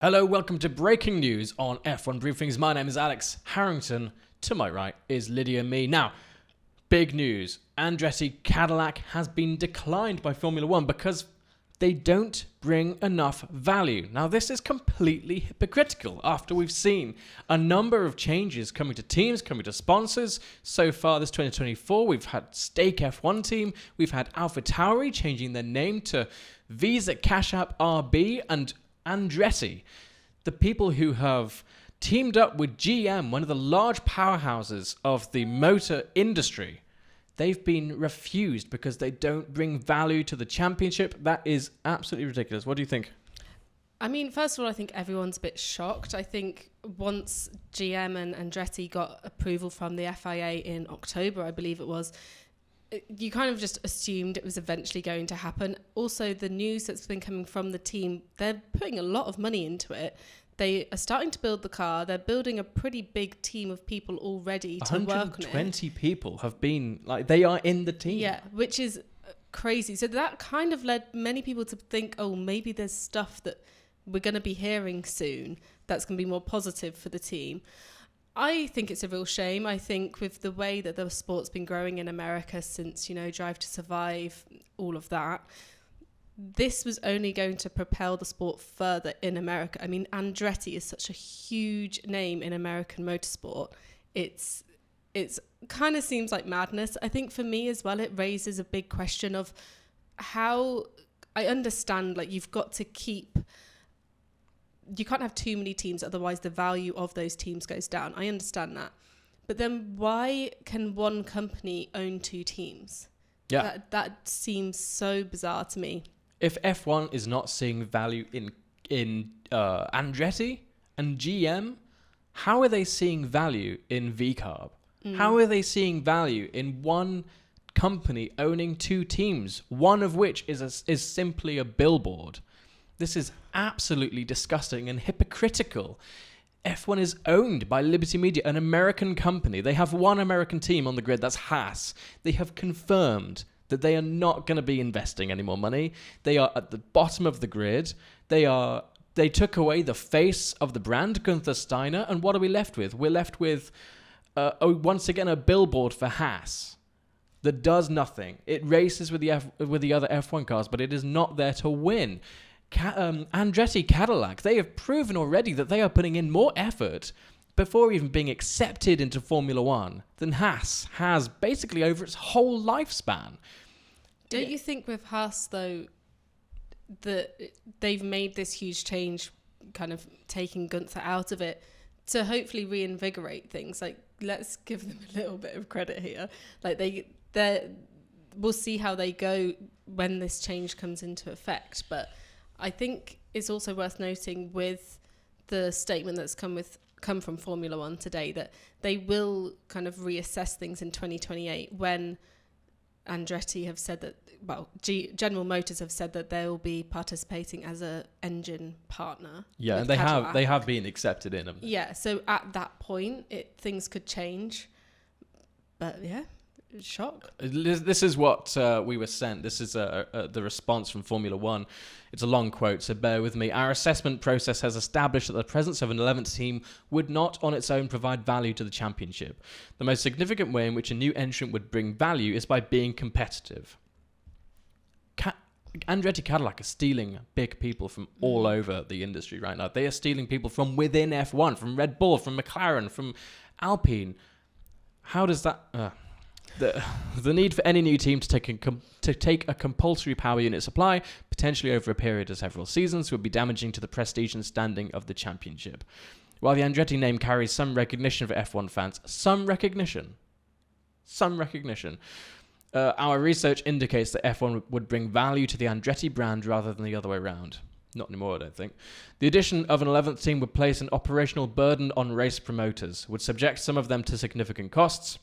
Hello, welcome to breaking news on F1 Briefings. My name is Alex Harrington. To my right is Lydia Me. Now, big news. Andretti Cadillac has been declined by Formula One because they don't bring enough value. Now, this is completely hypocritical after we've seen a number of changes coming to teams, coming to sponsors. So far this 2024, we've had Stake F1 team, we've had AlphaTauri changing their name to Visa Cash App RB, and Andretti, the people who have teamed up with GM, one of the large powerhouses of the motor industry, they've been refused because they don't bring value to the championship. That is absolutely ridiculous. What do you think? I mean, first of all, I think everyone's a bit shocked. I think once GM and Andretti got approval from the FIA in October, I believe it was, you kind of just assumed it was eventually going to happen. Also, the news that's been coming from the team, they're putting a lot of money into it. They are starting to build the car. They're building a pretty big team of people already to work on it. 120 people have been, they are in the team. Yeah, which is crazy. So that kind of led many people to think, oh, maybe there's stuff that we're going to be hearing soon that's going to be more positive for the team. I think it's a real shame. I think with the way that the sport's been growing in America since, Drive to Survive, all of that, this was only going to propel the sport further in America. I mean, Andretti is such a huge name in American motorsport. It's kind of seems like madness. I think for me as well, it raises a big question of how I understand, you've got to you can't have too many teams, otherwise the value of those teams goes down. I understand that. But then why can one company own two teams? Yeah. That seems so bizarre to me. If F1 is not seeing value in Andretti and GM, how are they seeing value in VCARB? How are they seeing value in one company owning two teams, one of which is simply a billboard? This is absolutely disgusting and hypocritical. F1 is owned by Liberty Media, an American company. They have one American team on the grid, that's Haas. They have confirmed that they are not going to be investing any more money. They are at the bottom of the grid. They took away the face of the brand, Gunther Steiner, and what are we left with? We're left with, once again, a billboard for Haas that does nothing. It races with the other F1 cars, but it is not there to win. Andretti Cadillac, they have proven already that they are putting in more effort before even being accepted into Formula One than Haas has basically over its whole lifespan. Don't you think with Haas, though, that they've made this huge change, kind of taking Gunther out of it, to hopefully reinvigorate things? Let's give them a little bit of credit here. We'll see how they go when this change comes into effect, but I think it's also worth noting with the statement that's come from Formula One today that they will kind of reassess things in 2028 when Andretti have said that, General Motors have said that they will be participating as a engine partner. Yeah, and they have been accepted in them. Yeah, so at that point, things could change. But yeah. Shock. This is what we were sent. This is the response from Formula One. It's a long quote, so bear with me. Our assessment process has established that the presence of an 11th team would not on its own provide value to the championship. The most significant way in which a new entrant would bring value is by being competitive. Andretti Cadillac is stealing big people from all over the industry right now. They are stealing people from within F1, from Red Bull, from McLaren, from Alpine. How does that... The need for any new team to take a compulsory power unit supply, potentially over a period of several seasons, would be damaging to the prestige and standing of the championship. While the Andretti name carries some recognition for F1 fans, some recognition, our research indicates that F1 would bring value to the Andretti brand rather than the other way around. Not anymore, I don't think. The addition of an 11th team would place an operational burden on race promoters, would subject some of them to significant costs,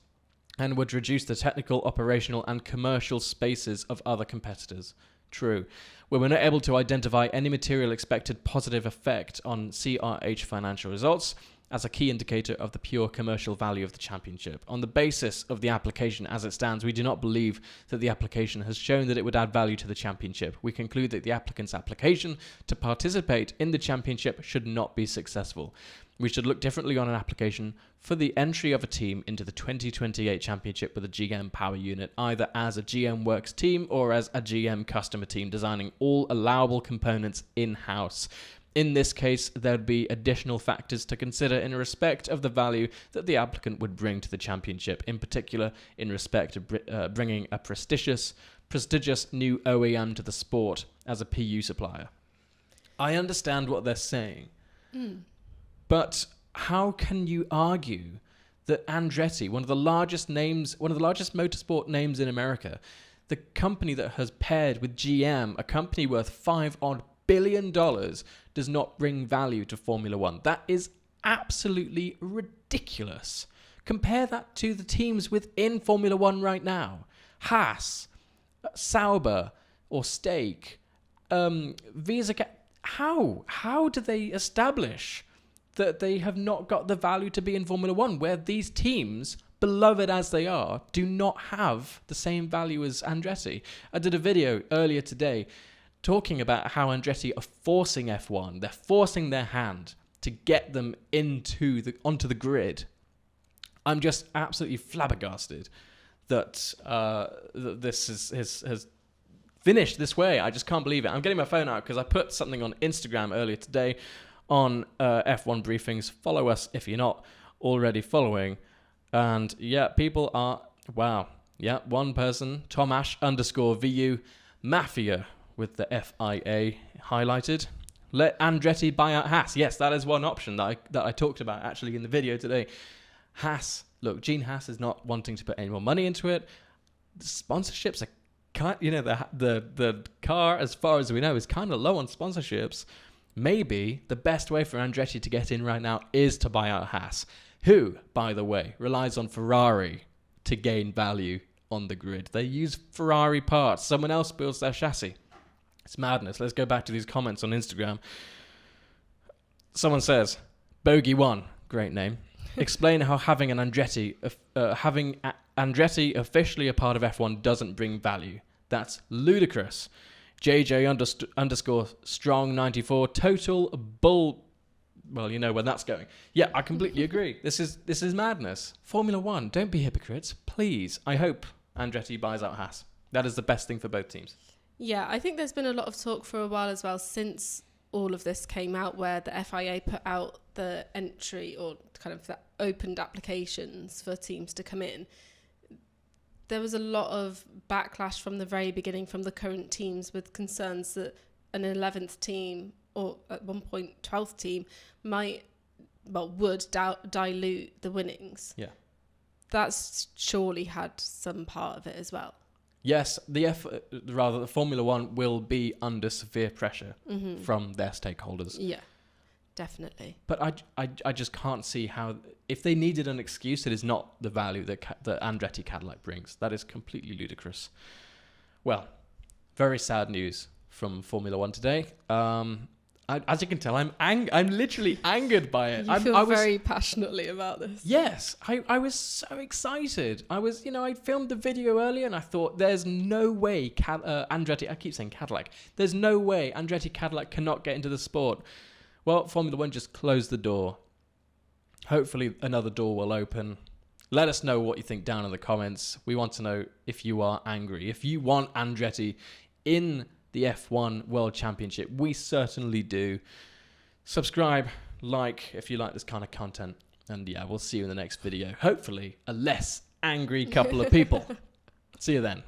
and would reduce the technical, operational, and commercial spaces of other competitors. True. We were not able to identify any material expected positive effect on CRH financial results. as a key indicator of the pure commercial value of the championship. On the basis of the application as it stands, we do not believe that the application has shown that it would add value to the championship. We conclude that the applicant's application to participate in the championship should not be successful. We should look differently on an application for the entry of a team into the 2028 championship with a GM power unit, either as a GM Works team or as a GM customer team, designing all allowable components in-house. In this case, there would be additional factors to consider in respect of the value that the applicant would bring to the championship, in particular in respect of bringing a prestigious new OEM to the sport as a PU supplier. I understand what they're saying, but how can you argue that Andretti, one of the largest motorsport names in America, the company that has paired with GM, a company worth $5 billion, does not bring value to Formula One? That is absolutely ridiculous. Compare that to the teams within Formula One right now. Haas, Sauber, or Stake, Visa. How do they establish that they have not got the value to be in Formula One, where these teams, beloved as they are, do not have the same value as Andretti? I did a video earlier today talking about how Andretti are forcing F1. They're forcing their hand to get them onto the grid. I'm just absolutely flabbergasted that this has finished this way. I just can't believe it. I'm getting my phone out because I put something on Instagram earlier today on F1 briefings. Follow us if you're not already following. And yeah, people are, wow. Yeah, one person, Tomash_VU Mafia, with the FIA highlighted. Let Andretti buy out Haas. Yes, that is one option that I talked about actually in the video today. Haas, look, Gene Haas is not wanting to put any more money into it. The sponsorships are, the car, as far as we know, is kind of low on sponsorships. Maybe the best way for Andretti to get in right now is to buy out Haas, who, by the way, relies on Ferrari to gain value on the grid. They use Ferrari parts. Someone else builds their chassis. It's madness. Let's go back to these comments on Instagram. Someone says, Bogey1, great name. Explain how having Andretti officially a part of F1 doesn't bring value. That's ludicrous. JJ _strong 94 total bull. Well, you know where that's going. Yeah, I completely agree. This is madness. Formula One, don't be hypocrites, please. I hope Andretti buys out Haas. That is the best thing for both teams. Yeah, I think there's been a lot of talk for a while as well since all of this came out, where the FIA put out the entry or kind of the opened applications for teams to come in. There was a lot of backlash from the very beginning from the current teams, with concerns that an 11th team, or at one point 12th team, would dilute the winnings. Yeah. That's surely had some part of it as well. Yes, the Formula One will be under severe pressure from their stakeholders. Yeah, definitely. But I just can't see how, if they needed an excuse, it is not the value that Andretti Cadillac brings. That is completely ludicrous. Well, very sad news from Formula One today. As you can tell, I'm literally angered by it. You feel very passionately about this. Yes, I was so excited. I filmed the video earlier and I thought, there's no way Andretti, I keep saying Cadillac, there's no way Andretti Cadillac cannot get into the sport. Well, Formula One just closed the door. Hopefully another door will open. Let us know what you think down in the comments. We want to know if you are angry. If you want Andretti in the F1 World Championship, we certainly do. Subscribe, like if you like this kind of content, and yeah, we'll see you in the next video. Hopefully a less angry couple of people. See you then.